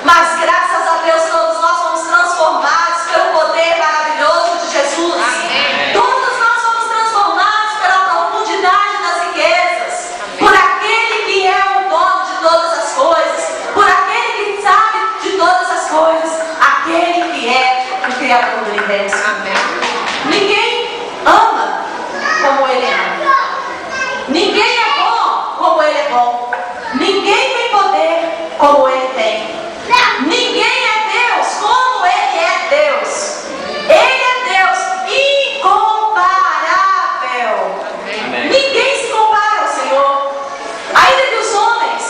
Mas graças a Deus todos nós somos transformados pelo poder maravilhoso de Jesus. Amém. Todos nós somos transformados pela profundidade das riquezas, por aquele que é o dono de todas as coisas, por aquele que sabe de todas as coisas, aquele que é o Criador do universo. Amém. Ninguém ama como Ele ama. Ninguém é bom como Ele é bom. Ninguém tem poder como Ele tem. Ninguém é Deus como Ele é Deus. Ele é Deus incomparável. Amém. Ninguém se compara ao Senhor. Ainda que os homens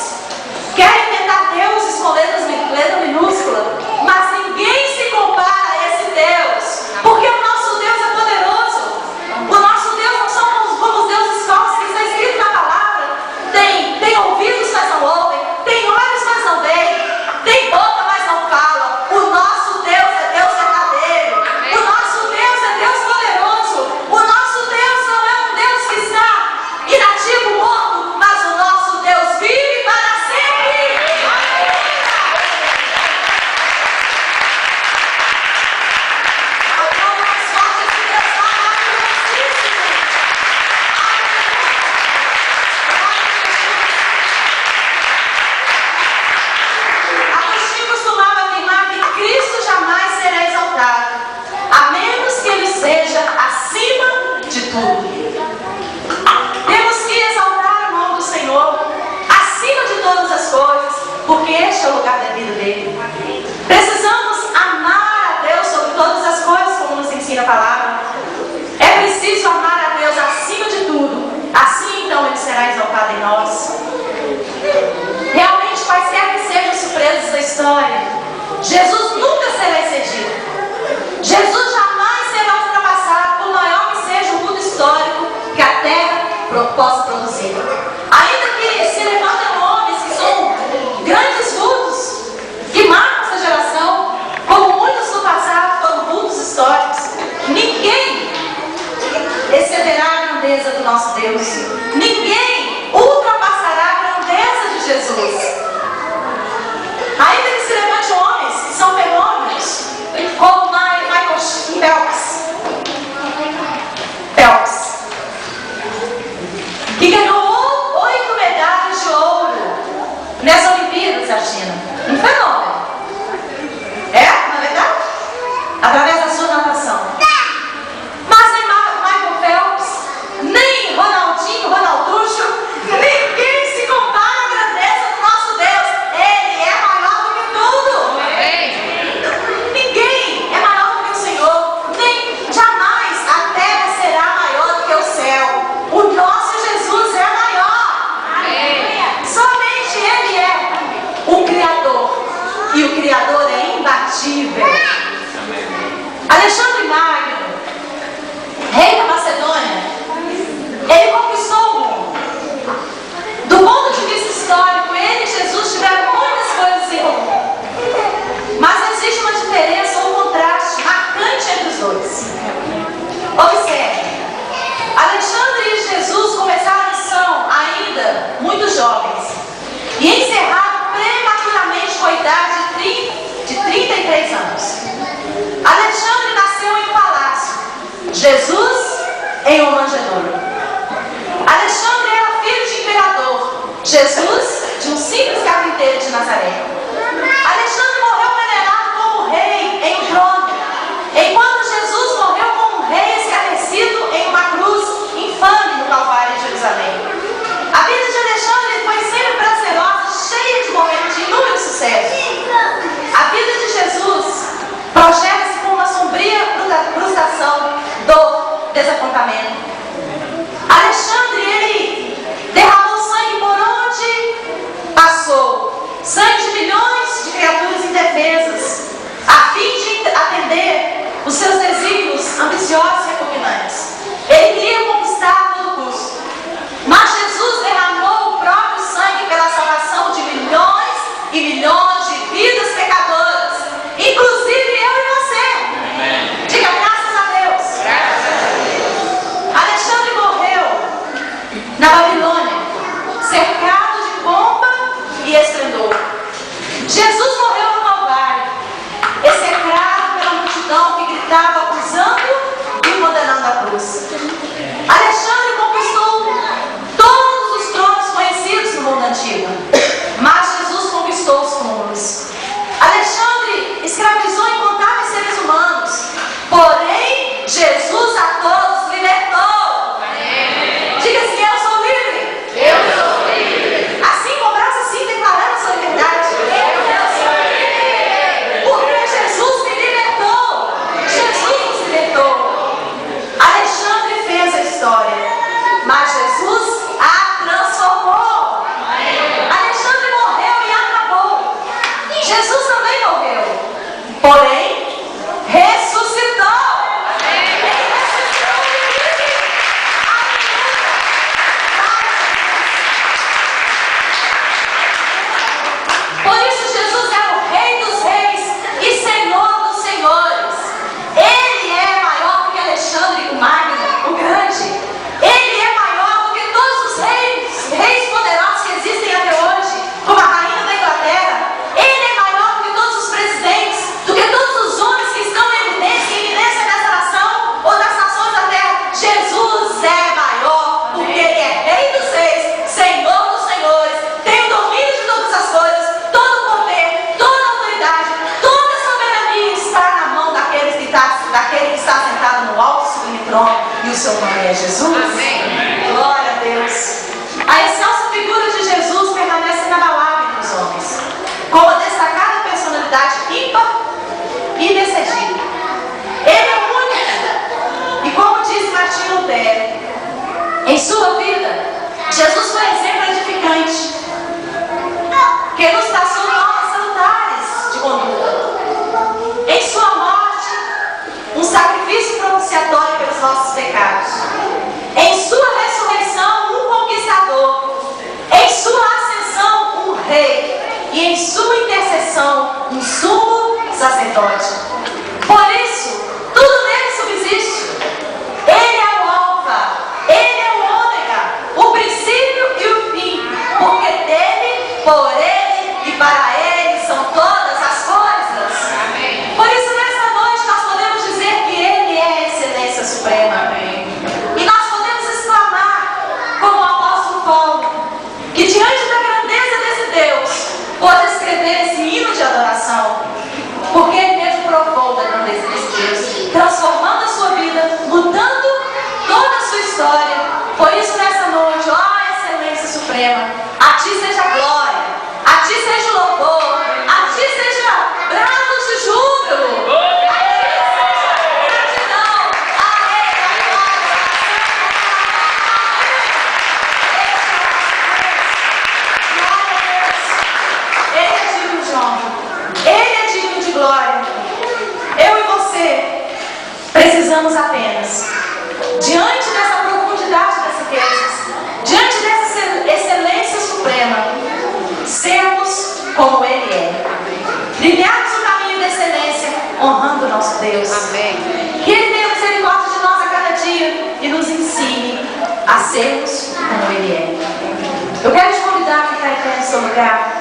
querem inventar deuses com letra minúscula, mas ninguém se compara a esse Deus, porque o nosso Deus é poderoso. O nosso Deus não são como os deuses falsos que está escrito na palavra. Tem ouvidos, mas não ouvem. Tem olhos, mas não veem. Tem boca, mas não fala. O nosso Deus é Deus verdadeiro. O nosso Deus é Deus poderoso. O nosso Deus não é um Deus que está inativo, morto, mas o nosso Deus vive para sempre. Agostinho costumava afirmar que Cristo jamais será exaltado, a menos que Ele seja acima de tudo. Temos que exaltar o nome do Senhor acima de todas as coisas, porque este é o lugar da vida dele. Precisamos amar a Deus sobre todas as coisas, como nos ensina a palavra. É preciso amar a Deus acima de tudo, assim então Ele será exaltado em nós. Realmente, quaisquer que sejam as surpresas da história, Jesus nunca será excedido. Jesus jamais será ultrapassado, por maior que seja o mundo histórico que a Terra possa produzir. Ainda que se levantem homens que são grandes vultos, que marcam essa geração, como muitos no passado foram vultos históricos, ninguém excederá a grandeza do nosso Deus. Ninguém ultrapassará a grandeza de Jesus. Ainda que se levante homens que são fenômenos, como Michael Phelps, que ganhou 8 medalhas de ouro nessa Olimpíadas da China. Um fenômeno. É? Não é verdade? Através da sua natação. Mas nem Michael Phelps, nem Ronalducho, ninguém se compara à grandeza do nosso Deus. Ele é maior do que tudo. Ninguém é maior do que o Senhor. Nem jamais a terra será maior do que o céu. O nosso Jesus é maior. Somente Ele é o Criador. E o Criador é imbatível. Alexandre Magno, rei da Macedônia, ele conquistou o mundo. Do ponto de vista histórico, ele e Jesus tiveram muitas coisas em comum. Mas existe uma diferença, um contraste marcante entre os dois. Observe, Alexandre e Jesus começaram a missão ainda muito jovens e encerraram prematuramente com a idade de 33 anos. Alexandre nasceu em um palácio, Jesus em uma manjedoura. Alexandre era filho de imperador, Jesus de um simples carpinteiro de Nazaré. Alexandre morreu venerado como rei em um trono, enquanto Jesus morreu como um rei escarnecido em uma cruz infame no Calvário de Jerusalém. A vida de Alexandre foi sempre prazerosa, cheia de momentos de inúmeros sucessos. A vida de Jesus projeta-se com uma sombria frustração, dor, desapontamento. Alexandre, ele derramou sangue por onde passou. Sangue de milhões de criaturas indefesas, a fim de atender os seus desígnios ambiciosos e repugnantes. Ele queria conquistar a todo custo. Mas Jesus derramou o próprio sangue pela salvação de milhões e milhões de vidas pecadoras, inclusive eu e você. Amém. Diga graças a Deus. Alexandre morreu na Babilônia, cercado de pompa e esplendor. Jesus morreu numa o seu nome é Jesus. Amém. Glória a Deus. A excelsa figura de Jesus permanece inabalável entre os homens, com uma destacada personalidade ímpar e inexcedível. Ele é único. E como diz Martinho Lutero, em sua vida, Jesus foi exemplo edificante, que nos traçou normas salutares de conduta. Em sua morte, um sacrifício propiciatório pelos nossos pecados. Em sua ressurreição, um conquistador. Em sua ascensão, um rei. E em sua intercessão, um sumo sacerdote. Por isso, tudo nele subsiste. Ele é o Alfa, ele é o Ômega, o princípio e o fim. Porque dele, por ele e para ele são todas as coisas. Amém. Por isso, nesta noite, nós podemos dizer que ele é a excelência suprema. Amém. E nós podemos exclamar, como o apóstolo Paulo, que diante da grandeza desse Deus, pode escrever esse hino de adoração, porque ele mesmo provou da grandeza desse Deus, transformando a sua vida, mudando toda a sua história. Por isso, nessa noite, ó excelência suprema, a ti seja a glória, a ti seja o louvor, a ti seja brados de júbilo, a ti seja gratidão, a Ele, a Ele é digno de honra, Ele é digno de glória. Eu e você precisamos apenas, diante dessa profundidade das riquezas, diante dessa excelência suprema, sermos como Ele é. Trilharmos o caminho da excelência, honrando o nosso Deus. Amém. Que Ele tenha misericórdia de nós a cada dia e nos ensine a sermos como Ele é. Eu quero te convidar a ficar em pé no seu lugar.